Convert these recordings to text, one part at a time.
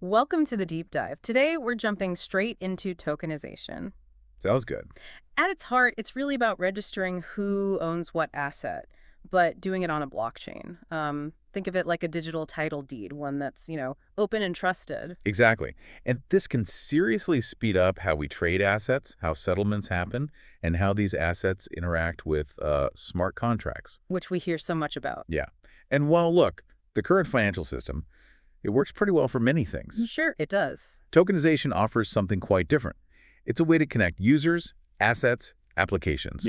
Welcome to the deep dive. Today, we're jumping straight into tokenization. Sounds good. At its heart, it's really about registering who owns what asset, but doing it on a blockchain. Think of it like a digital title deed, one that's, open and trusted. Exactly. And this can seriously speed up how we trade assets, how settlements happen, and how these assets interact with smart contracts. Which we hear so much about. Yeah. And while, look, the current financial system, it works pretty well for many things. Sure, it does. Tokenization offers something quite different. It's a way to connect users, assets, applications,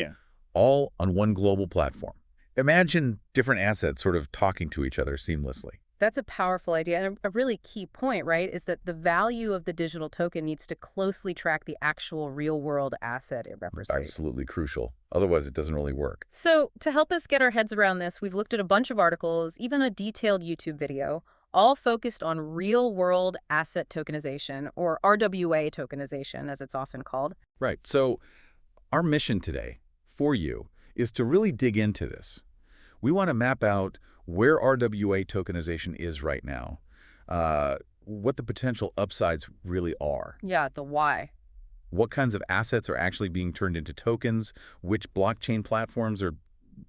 all on one global platform. Imagine different assets sort of talking to each other seamlessly. That's a powerful idea. And a really key point, right, is that the value of the digital token needs to closely track the actual real-world asset it represents. Absolutely crucial. Otherwise, it doesn't really work. So to help us get our heads around this, we've looked at a bunch of articles, even a detailed YouTube video, all focused on real-world asset tokenization, or RWA tokenization, as it's often called. Right. So our mission today for you is to really dig into this. We want to map out where RWA tokenization is right now, what the potential upsides really are, Yeah, the why. what kinds of assets are actually being turned into tokens, which blockchain platforms are,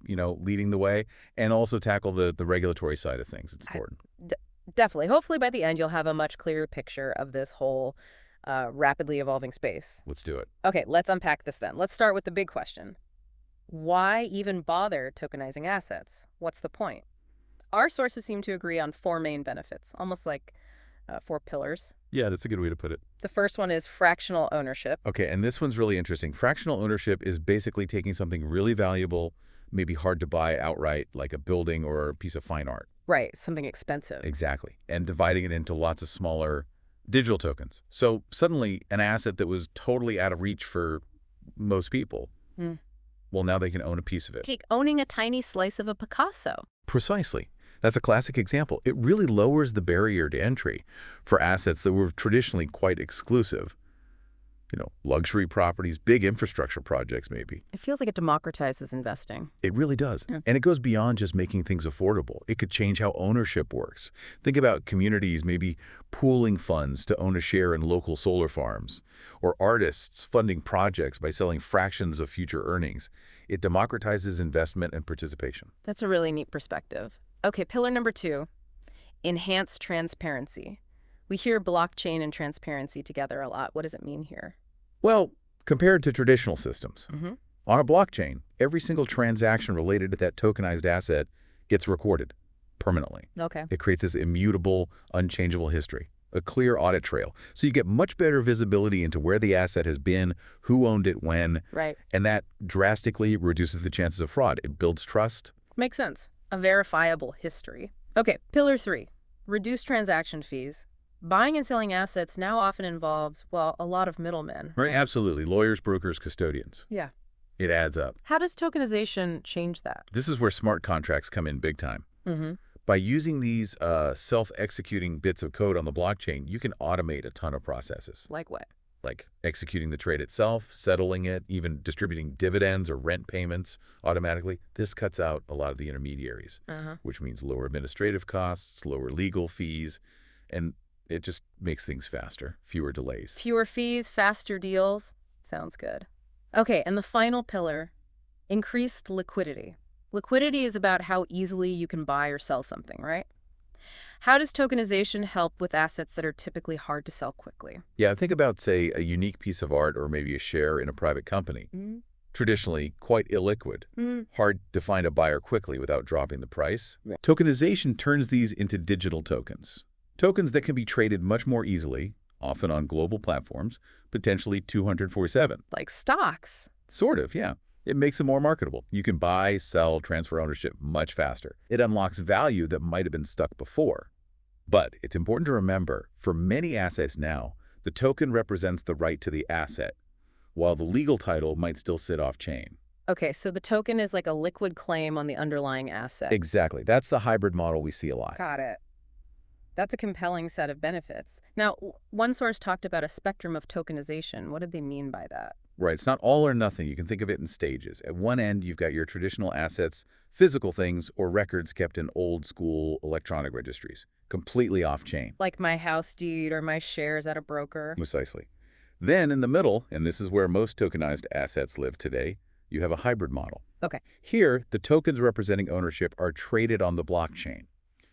leading the way, and also tackle the regulatory side of things. It's important. Definitely. Hopefully by the end, you'll have a much clearer picture of this whole rapidly evolving space. Let's do it. Okay, let's unpack this then. Let's start with the big question. Why even bother tokenizing assets? What's the point? Our sources seem to agree on four main benefits, almost like four pillars. Yeah, that's a good way to put it. The first one is fractional ownership. Okay, and this one's really interesting. Fractional ownership is basically taking something really valuable, maybe hard to buy outright, like a building or a piece of fine art. Right, something expensive. Exactly. And dividing it into lots of smaller digital tokens. So suddenly an asset that was totally out of reach for most people, well, now they can own a piece of it. It's like owning a tiny slice of a Picasso. Precisely. That's a classic example. It really lowers the barrier to entry for assets that were traditionally quite exclusive. Luxury properties, big infrastructure projects maybe. It feels like it democratizes investing. It really does. Yeah. And it goes beyond just making things affordable. It could change how ownership works. Think about communities maybe pooling funds to own a share in local solar farms, or artists funding projects by selling fractions of future earnings. It democratizes investment and participation. That's a really neat perspective. Okay, pillar number two, enhance transparency. We hear blockchain and transparency together a lot. What does it mean here? Well, compared to traditional systems, Mm-hmm. on a blockchain, every single transaction related to that tokenized asset gets recorded permanently. Okay. It creates this immutable, unchangeable history, a clear audit trail. So you get much better visibility into where the asset has been, who owned it when, Right. and that drastically reduces the chances of fraud. It builds trust. Makes sense. A verifiable history. Okay, pillar three, reduce transaction fees. Buying and selling assets now often involves, well, a lot of middlemen. Right? Absolutely. Lawyers, brokers, custodians. Yeah. It adds up. How does tokenization change that? This is where smart contracts come in big time. Mm-hmm. By using these self-executing bits of code on the blockchain, you can automate a ton of processes, Like what? like executing the trade itself, settling it, even distributing dividends or rent payments automatically. This cuts out a lot of the intermediaries, Uh-huh. which means lower administrative costs, lower legal fees, and it just makes things faster, fewer delays. Fewer fees, faster deals. Sounds good. Okay, and the final pillar, increased liquidity. Liquidity is about how easily you can buy or sell something, right? How does tokenization help with assets that are typically hard to sell quickly? Yeah, think about, say, a unique piece of art or maybe a share in a private company. Traditionally quite illiquid, hard to find a buyer quickly without dropping the price. Right. Tokenization turns these into digital tokens. Tokens that can be traded much more easily, often on global platforms, potentially 247. Like stocks. Sort of, yeah. It makes them more marketable. You can buy, sell, transfer ownership much faster. It unlocks value that might have been stuck before. But it's important to remember, for many assets now, the token represents the right to the asset, while the legal title might still sit off-chain. Okay, so the token is like a liquid claim on the underlying asset. Exactly. That's the hybrid model we see a lot. Got it. That's a compelling set of benefits. Now, one source talked about a spectrum of tokenization. What did they mean by that? Right. It's not all or nothing. You can think of it in stages. At one end, you've got your traditional assets, physical things, or records kept in old school electronic registries, completely off-chain. Like my house deed or my shares at a broker. Precisely. Then in the middle, and this is where most tokenized assets live today, you have a hybrid model. Okay. Here, the tokens representing ownership are traded on the blockchain.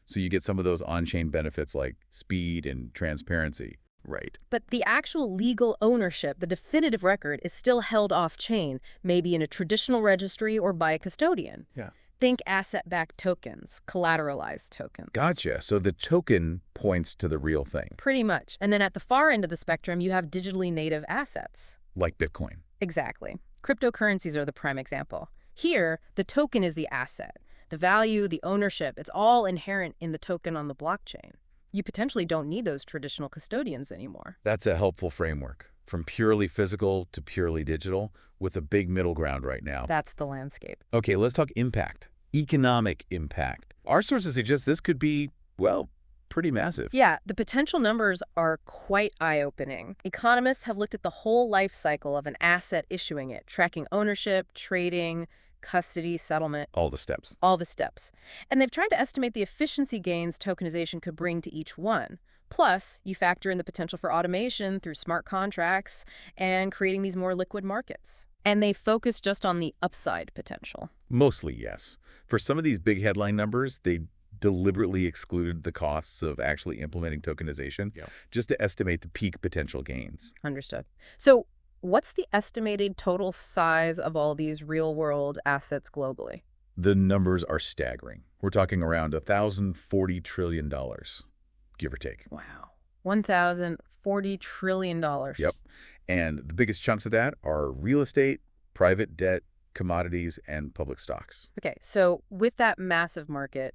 So you get some of those on-chain benefits like speed and transparency. Right. But the actual legal ownership, the definitive record, is still held off-chain, maybe in a traditional registry or by a custodian. Yeah. Think asset-backed tokens, collateralized tokens. Gotcha. So the token points to the real thing, Pretty much. And then at the far end of the spectrum, you have digitally native assets. like Bitcoin. Exactly. Cryptocurrencies are the prime example. Here, the token is the asset. The value, the ownership, it's all inherent in the token on the blockchain. You potentially don't need those traditional custodians anymore. That's a helpful framework, from purely physical to purely digital, with a big middle ground right now. That's the landscape. Okay, let's talk impact, economic impact. Our sources suggest this could be, well, pretty massive. Yeah, the potential numbers are quite eye-opening. Economists have looked at the whole life cycle of an asset issuing it, tracking ownership, trading, custody, settlement, All the steps. all the steps. And they've tried to estimate the efficiency gains tokenization could bring to each one. Plus, you factor in the potential for automation through smart contracts and creating these more liquid markets. And they focus just on the upside potential. Mostly, yes. For some of these big headline numbers, they deliberately excluded the costs of actually implementing tokenization just to estimate the peak potential gains. Understood. So what's the estimated total size of all these real-world assets globally? The numbers are staggering. We're talking around $1,040 trillion, give or take. Wow. $1,040 trillion. Yep. And the biggest chunks of that are real estate, private debt, commodities, and public stocks. Okay, so with that massive market,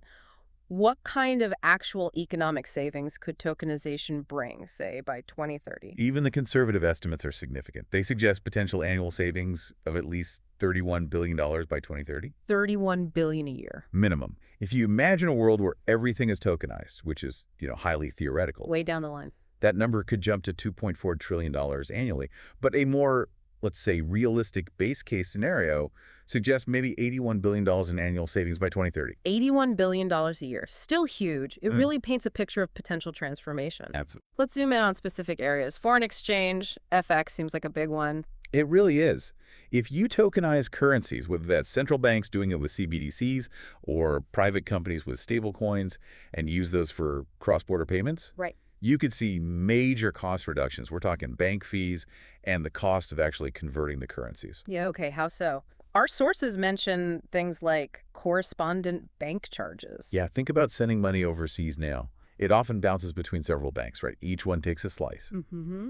what kind of actual economic savings could tokenization bring, say, by 2030? Even the conservative estimates are significant. They suggest potential annual savings of at least $31 billion by 2030. $31 billion a year. Minimum. If you imagine a world where everything is tokenized, which is, highly theoretical, Way down the line. that number could jump to $2.4 trillion annually. But a more, let's say, realistic base case scenario suggests maybe $81 billion in annual savings by 2030. $81 billion a year. Still huge. It really paints a picture of potential transformation. Absolutely. Let's zoom in on specific areas. Foreign exchange, FX seems like a big one. It really is. If you tokenize currencies, whether that's central banks doing it with CBDCs or private companies with stablecoins, and use those for cross-border payments, Right. you could see major cost reductions. We're talking bank fees and the cost of actually converting the currencies. Yeah, okay. How so? Our sources mention things like correspondent bank charges. Yeah, think about sending money overseas now. It often bounces between several banks, right? Each one takes a slice. Mm-hmm.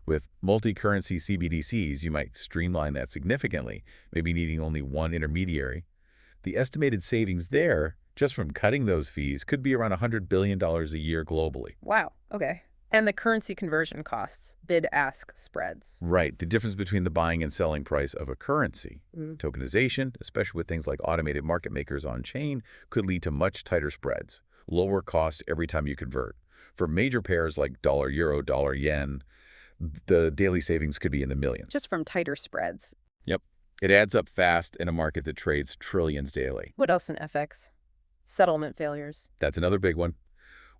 With multi-currency CBDCs, you might streamline that significantly, maybe needing only one intermediary. The estimated savings there, just from cutting those fees, could be around $100 billion a year globally. Wow. Okay. And the currency conversion costs, bid-ask spreads. Right, the difference between the buying and selling price of a currency. Tokenization, especially with things like automated market makers on-chain, could lead to much tighter spreads, lower costs every time you convert. For major pairs like dollar-euro, dollar-yen, the daily savings could be in the millions. Just from tighter spreads. Yep. It adds up fast in a market that trades trillions daily. What else in FX? Settlement failures. That's another big one.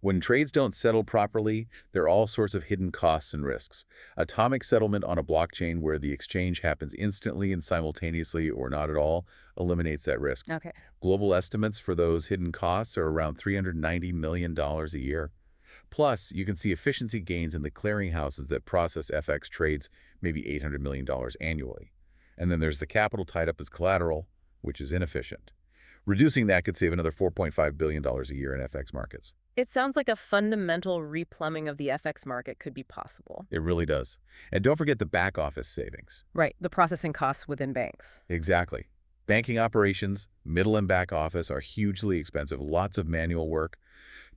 When trades don't settle properly, there are all sorts of hidden costs and risks. Atomic settlement on a blockchain where the exchange happens instantly and simultaneously or not at all eliminates that risk. Okay. Global estimates for those hidden costs are around $390 million a year. Plus, you can see efficiency gains in the clearinghouses that process FX trades, maybe $800 million annually. And then there's the capital tied up as collateral, which is inefficient. Reducing that could save another $4.5 billion a year in FX markets. It sounds like a fundamental replumbing of the FX market could be possible. It really does. And don't forget the back office savings. Right. The processing costs within banks. Exactly. Banking operations, middle and back office are hugely expensive, lots of manual work.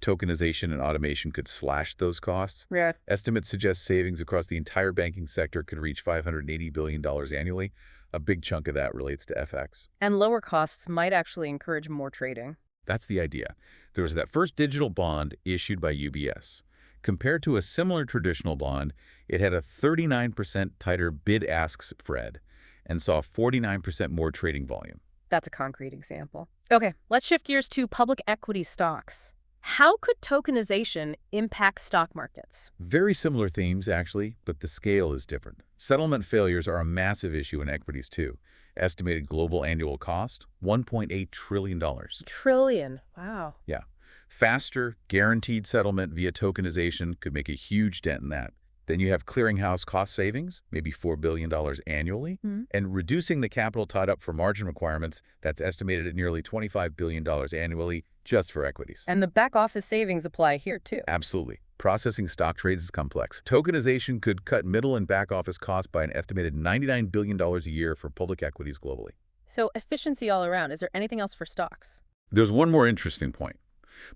Tokenization and automation could slash those costs. Yeah. Estimates suggest savings across the entire banking sector could reach $580 billion annually. A big chunk of that relates to FX. And lower costs might actually encourage more trading. That's the idea. There was that first digital bond issued by UBS. Compared to a similar traditional bond, it had a 39% tighter bid-ask spread and saw 49% more trading volume. That's a concrete example. Okay, let's shift gears to public equity stocks. How could tokenization impact stock markets? Very similar themes, actually, but the scale is different. Settlement failures are a massive issue in equities, too. Estimated global annual cost, $1.8 trillion. Trillion. Wow. Yeah. Faster, guaranteed settlement via tokenization could make a huge dent in that. Then you have clearinghouse cost savings, maybe $4 billion annually, and reducing the capital tied up for margin requirements, that's estimated at nearly $25 billion annually just for equities. And the back office savings apply here, too. Absolutely. Processing stock trades is complex. Tokenization could cut middle and back office costs by an estimated $99 billion a year for public equities globally. So efficiency all around. Is there anything else for stocks? There's one more interesting point.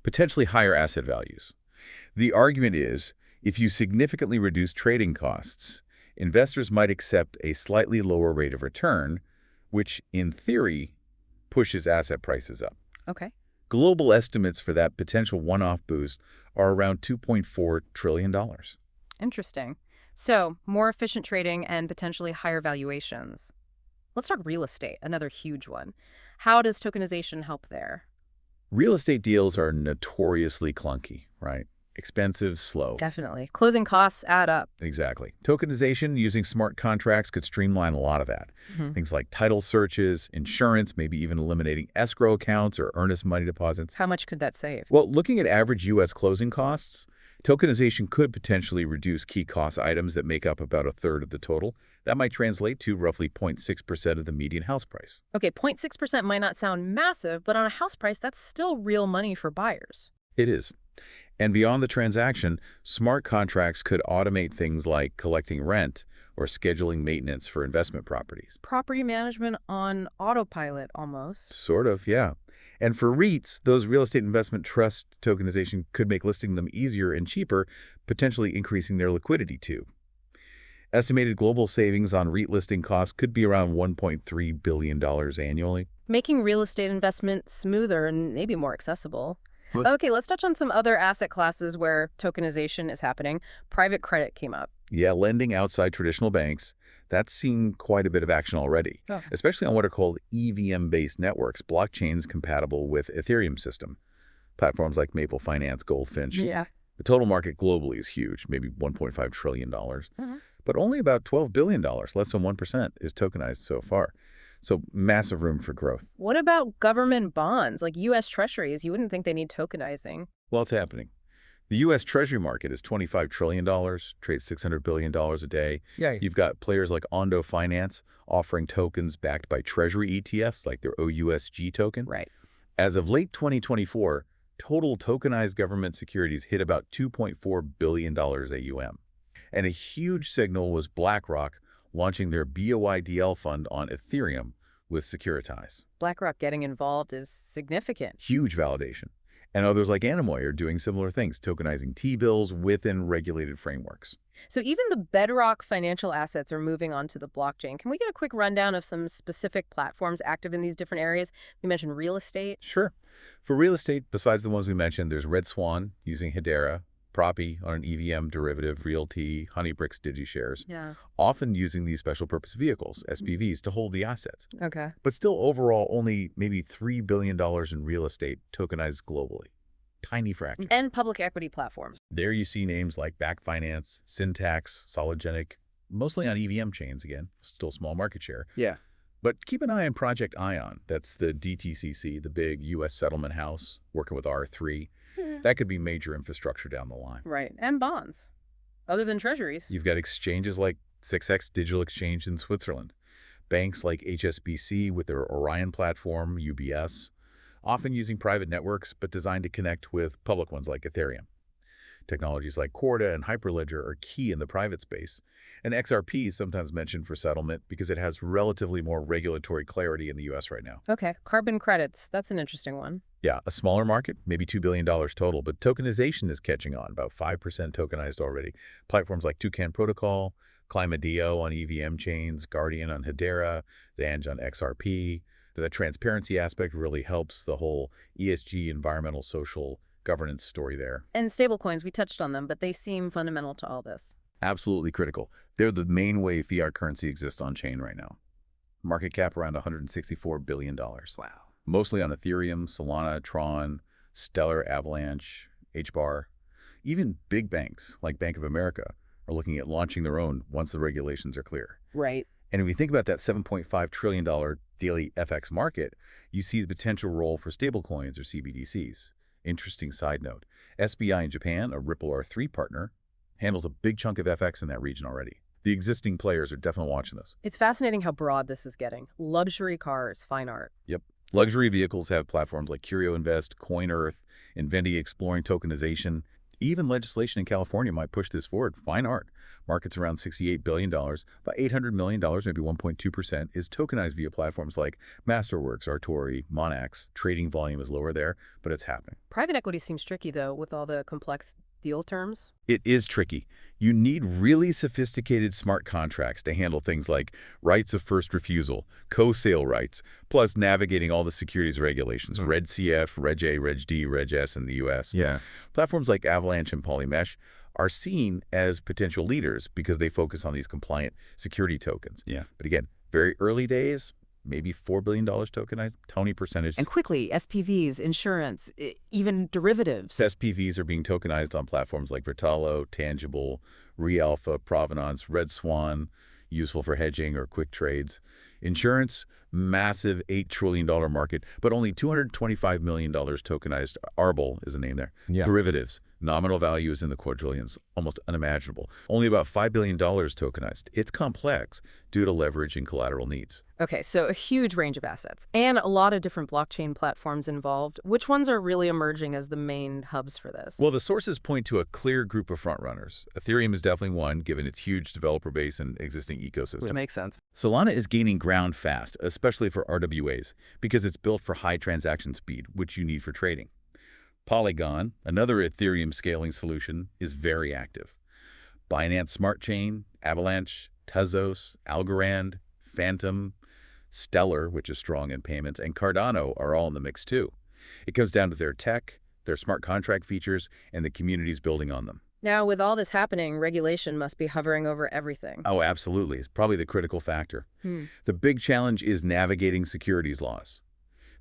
Potentially higher asset values. The argument is, if you significantly reduce trading costs, investors might accept a slightly lower rate of return, which, in theory, pushes asset prices up. Okay. Global estimates for that potential one-off boost are around $2.4 trillion. Interesting. So, more efficient trading and potentially higher valuations. Let's talk real estate, another huge one. How does tokenization help there? Real estate deals are notoriously clunky, right? Expensive, slow. Definitely. Closing costs add up. Exactly. Tokenization using smart contracts could streamline a lot of that. Things like title searches, insurance, maybe even eliminating escrow accounts or earnest money deposits. How much could that save? Well, looking at average U.S. closing costs, tokenization could potentially reduce key cost items that make up about a third of the total. That might translate to roughly 0.6% of the median house price. Okay, 0.6% might not sound massive, but on a house price, that's still real money for buyers. It is. And beyond the transaction, smart contracts could automate things like collecting rent or scheduling maintenance for investment properties. Property management on autopilot, almost. Sort of, yeah. And for REITs, those real estate investment trust tokenization could make listing them easier and cheaper, potentially increasing their liquidity too. Estimated global savings on REIT listing costs could be around $1.3 billion annually. Making real estate investment smoother and maybe more accessible. Okay, let's touch on some other asset classes where tokenization is happening. Private credit came up. Yeah, lending outside traditional banks, that's seen quite a bit of action already, especially on what are called EVM-based networks, blockchains compatible with Ethereum system. Platforms like Maple Finance, Goldfinch. Yeah. The total market globally is huge, maybe $1.5 trillion. But only about $12 billion, less than 1%, is tokenized so far. So massive room for growth. What about government bonds, like US Treasuries? You wouldn't think they need tokenizing. Well, it's happening. The US Treasury market is $25 trillion, trades $600 billion a day. Yeah. You've got players like Ondo Finance offering tokens backed by Treasury ETFs, like their OUSG token. Right. As of late 2024, total tokenized government securities hit about $2.4 billion AUM. And a huge signal was BlackRock launching their BOIDL fund on Ethereum with Securitize. BlackRock getting involved is significant. Huge validation. And others like Anemoy are doing similar things, tokenizing T-bills within regulated frameworks. So even the bedrock financial assets are moving onto the blockchain. Can we get a quick rundown of some specific platforms active in these different areas? We mentioned real estate. Sure. For real estate, besides the ones we mentioned, there's Red Swan using Hedera, Propi on an EVM derivative, Realty, Honeybricks DigiShares, often using these special purpose vehicles, SPVs, to hold the assets. Okay. But still overall only maybe $3 billion in real estate tokenized globally. Tiny fraction. And public equity platforms. There you see names like Back Finance, Syntax, Sologenic, mostly on EVM chains again, still small market share. Yeah. But keep an eye on Project Ion. That's the DTCC, the big U.S. settlement house working with R3. That could be major infrastructure down the line. Right. And bonds. Other than treasuries. You've got exchanges like 6X Digital Exchange in Switzerland. Banks like HSBC with their Orion platform, UBS, often using private networks but designed to connect with public ones like Ethereum. Technologies like Corda and Hyperledger are key in the private space, and XRP is sometimes mentioned for settlement because it has relatively more regulatory clarity in the U.S. right now. Okay, carbon credits. That's an interesting one. Yeah, a smaller market, maybe $2 billion total, but tokenization is catching on, about 5% tokenized already. Platforms like Toucan Protocol, Climadio on EVM chains, Guardian on Hedera, Zanj on XRP. The transparency aspect really helps the whole ESG, environmental, social governance story there. And stablecoins, we touched on them, but they seem fundamental to all this. Absolutely critical. They're the main way fiat currency exists on chain right now. Market cap around $164 billion. Wow. Mostly on Ethereum, Solana, Tron, Stellar, Avalanche, HBAR. Even big banks like Bank of America are looking at launching their own once the regulations are clear. Right. And if you think about that $7.5 trillion daily FX market, you see the potential role for stablecoins or CBDCs. Interesting side note. SBI in Japan, a Ripple R3 partner, handles a big chunk of FX in that region already. The existing players are definitely watching this. It's fascinating how broad this is getting. Luxury cars, fine art. Yep. Luxury vehicles have platforms like Curio Invest, CoinEarth, Invendi exploring tokenization. Even legislation in California might push this forward. Fine art. Markets around $68 billion. About $800 million, maybe 1.2%, is tokenized via platforms like Masterworks, Artori, Monax. Trading volume is lower there, but it's happening. Private equity seems tricky, though, with all the complex deal terms. It is tricky. You need really sophisticated smart contracts to handle things like rights of first refusal, co-sale rights, plus navigating all the securities regulations, Reg CF, Reg A, Reg D, Reg S in the US. Yeah. Platforms like Avalanche and Polymesh are seen as potential leaders because they focus on these compliant security tokens. Yeah. But again, very early days, maybe $4 billion tokenized, tiny percentage. And quickly, SPVs, insurance, even derivatives. SPVs are being tokenized on platforms like Vertalo, Tangible, Realpha, Provenance, Red Swan, useful for hedging or quick trades. Insurance, massive $8 trillion market, but only $225 million tokenized. Arbol is the name there. Yeah. Derivatives, nominal value is in the quadrillions, almost unimaginable. Only about $5 billion tokenized. It's complex due to leverage and collateral needs. Okay, so a huge range of assets and a lot of different blockchain platforms involved. Which ones are really emerging as the main hubs for this? Well, the sources point to a clear group of frontrunners. Ethereum is definitely one, given its huge developer base and existing ecosystem. Which makes sense. Solana is gaining ground fast, especially for RWAs, because it's built for high transaction speed, which you need for trading. Polygon, another Ethereum scaling solution, is very active. Binance Smart Chain, Avalanche, Tezos, Algorand, Phantom, Stellar, which is strong in payments, and Cardano are all in the mix too. It comes down to their tech, their smart contract features, and the communities building on them. Now, with all this happening, regulation must be hovering over everything. Oh, absolutely. It's probably the critical factor. The big challenge is navigating securities laws.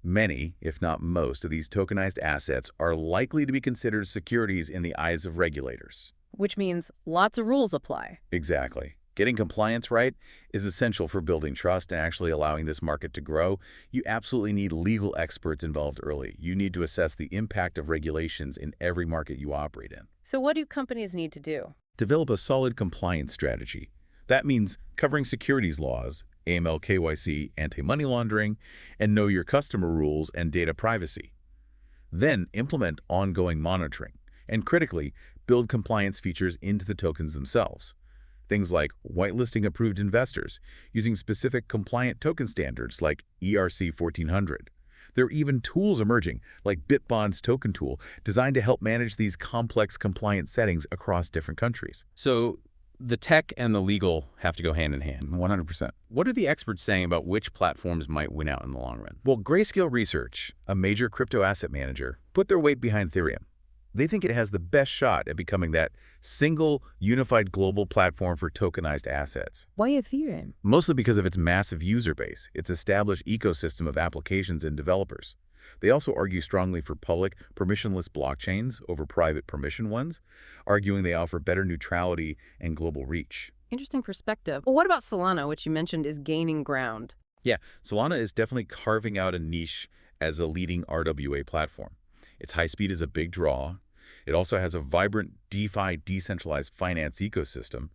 Many, if not most, of these tokenized assets are likely to be considered securities in the eyes of regulators. Which means lots of rules apply. Exactly. Getting compliance right is essential for building trust and actually allowing this market to grow. You absolutely need legal experts involved early. You need to assess the impact of regulations in every market you operate in. So what do companies need to do? Develop a solid compliance strategy. That means covering securities laws, AML, KYC, anti-money laundering, and know your customer rules and data privacy. Then implement ongoing monitoring, and critically, build compliance features into the tokens themselves. Things like whitelisting approved investors using specific compliant token standards like ERC 1400. There are even tools emerging, like Bitbond's token tool, designed to help manage these complex compliance settings across different countries. So the tech and the legal have to go hand in hand. 100%. What are the experts saying about which platforms might win out in the long run? Well, Grayscale Research, a major crypto asset manager, put their weight behind Ethereum. They think it has the best shot at becoming that single, unified global platform for tokenized assets. Why Ethereum? Mostly because of its massive user base, its established ecosystem of applications and developers. They also argue strongly for public, permissionless blockchains over private permission ones, arguing they offer better neutrality and global reach. Interesting perspective. Well, what about Solana, which you mentioned is gaining ground? Yeah, Solana is definitely carving out a niche as a leading RWA platform. Its high speed is a big draw. It also has a vibrant DeFi decentralized finance ecosystem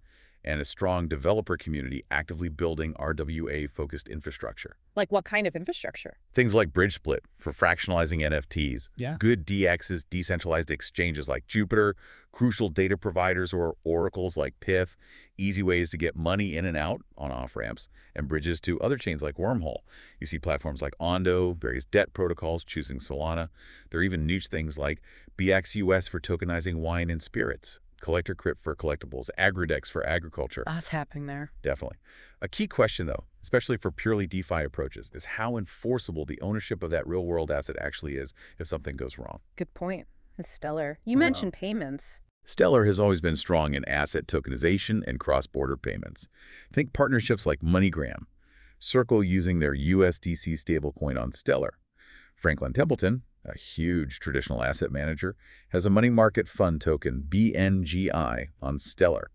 and a strong developer community actively building RWA-focused infrastructure. Like what kind of infrastructure? Things like Bridge Split for fractionalizing NFTs, Yeah. good DXs, decentralized exchanges like Jupiter, crucial data providers or oracles like Pyth, easy ways to get money in and out on off-ramps, and bridges to other chains like Wormhole. You see platforms like Ondo, various debt protocols choosing Solana. There are even niche things like BXUS for tokenizing wine and spirits, Collector Crypt for collectibles, Agridex for agriculture. What's happening there? Definitely. A key question, though, especially for purely DeFi approaches, is how enforceable the ownership of that real-world asset actually is if something goes wrong. Good point. It's stellar. You mentioned payments. Stellar has always been strong in asset tokenization and cross-border payments. Think partnerships like MoneyGram, Circle using their USDC stablecoin on Stellar. Franklin Templeton, a huge traditional asset manager, has a money market fund token, BNGI, on Stellar.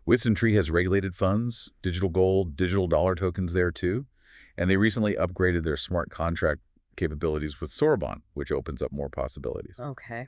WisdomTree has regulated funds, digital gold, digital dollar tokens there too, and they recently upgraded their smart contract capabilities with Sorbonne, which opens up more possibilities. Okay.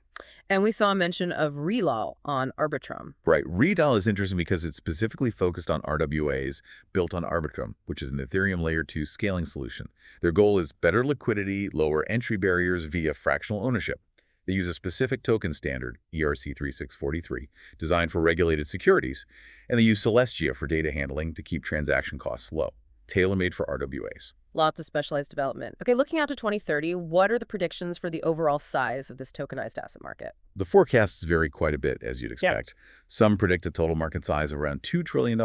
And we saw a mention of Relal on Arbitrum. Right. Redal is interesting because it's specifically focused on RWAs built on Arbitrum, which is an Ethereum Layer 2 scaling solution. Their goal is better liquidity, lower entry barriers via fractional ownership. They use a specific token standard, ERC-3643, designed for regulated securities, and they use Celestia for data handling to keep transaction costs low, tailor-made for RWAs. Lots of specialized development. Okay, looking out to 2030, what are the predictions for the overall size of this tokenized asset market? The forecasts vary quite a bit, as you'd expect. Some predict a total market size of around $2 trillion.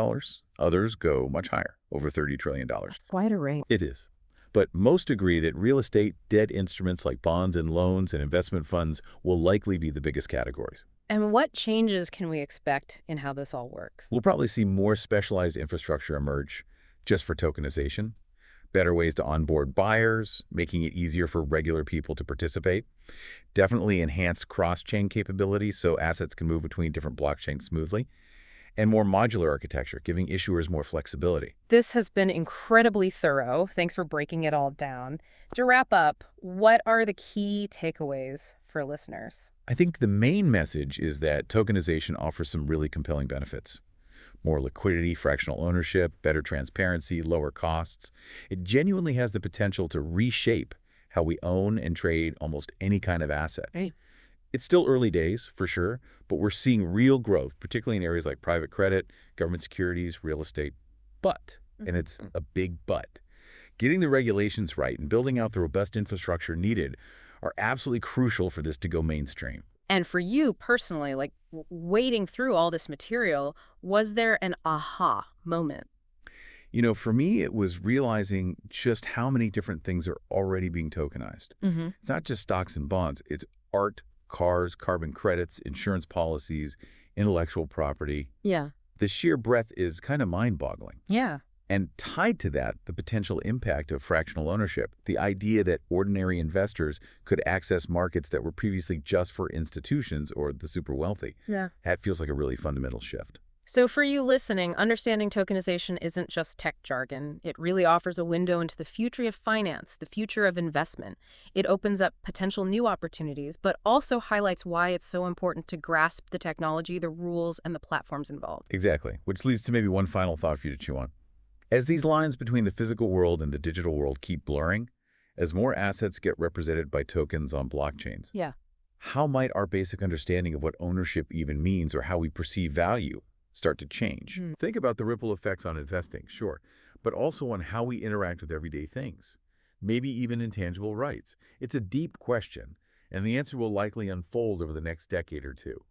Others go much higher, over $30 trillion. That's quite a range. It is. But most agree that real estate, debt instruments like bonds and loans and investment funds will likely be the biggest categories. And what changes can we expect in how this all works? We'll probably see more specialized infrastructure emerge just for tokenization, better ways to onboard buyers, making it easier for regular people to participate, definitely enhanced cross-chain capabilities so assets can move between different blockchains smoothly, and more modular architecture, giving issuers more flexibility. This has been incredibly thorough. Thanks for breaking it all down. To wrap up, what are the key takeaways for listeners? I think the main message is that tokenization offers some really compelling benefits. More liquidity, fractional ownership, better transparency, lower costs. It genuinely has the potential to reshape how we own and trade almost any kind of asset. Right. It's still early days, for sure, but we're seeing real growth, particularly in areas like private credit, government securities, real estate. But, and it's a big but, getting the regulations right and building out the robust infrastructure needed are absolutely crucial for this to go mainstream. And for you personally, like wading through all this material, was there an aha moment? You know, for me, it was realizing just how many different things are already being tokenized. It's not just stocks and bonds. It's art, cars, carbon credits, insurance policies, intellectual property. Yeah. The sheer breadth is kind of mind-boggling. Yeah. And tied to that, the potential impact of fractional ownership, the idea that ordinary investors could access markets that were previously just for institutions or the super wealthy. Yeah. That feels like a really fundamental shift. So for you listening, understanding tokenization isn't just tech jargon. It really offers a window into the future of finance, the future of investment. It opens up potential new opportunities, but also highlights why it's so important to grasp the technology, the rules, and the platforms involved. Exactly, which leads to maybe one final thought for you to chew on. As these lines between the physical world and the digital world keep blurring, as more assets get represented by tokens on blockchains, Yeah. how might our basic understanding of what ownership even means or how we perceive value start to change? Think about the ripple effects on investing, sure, but also on how we interact with everyday things, maybe even intangible rights. It's a deep question, and the answer will likely unfold over the next decade or two.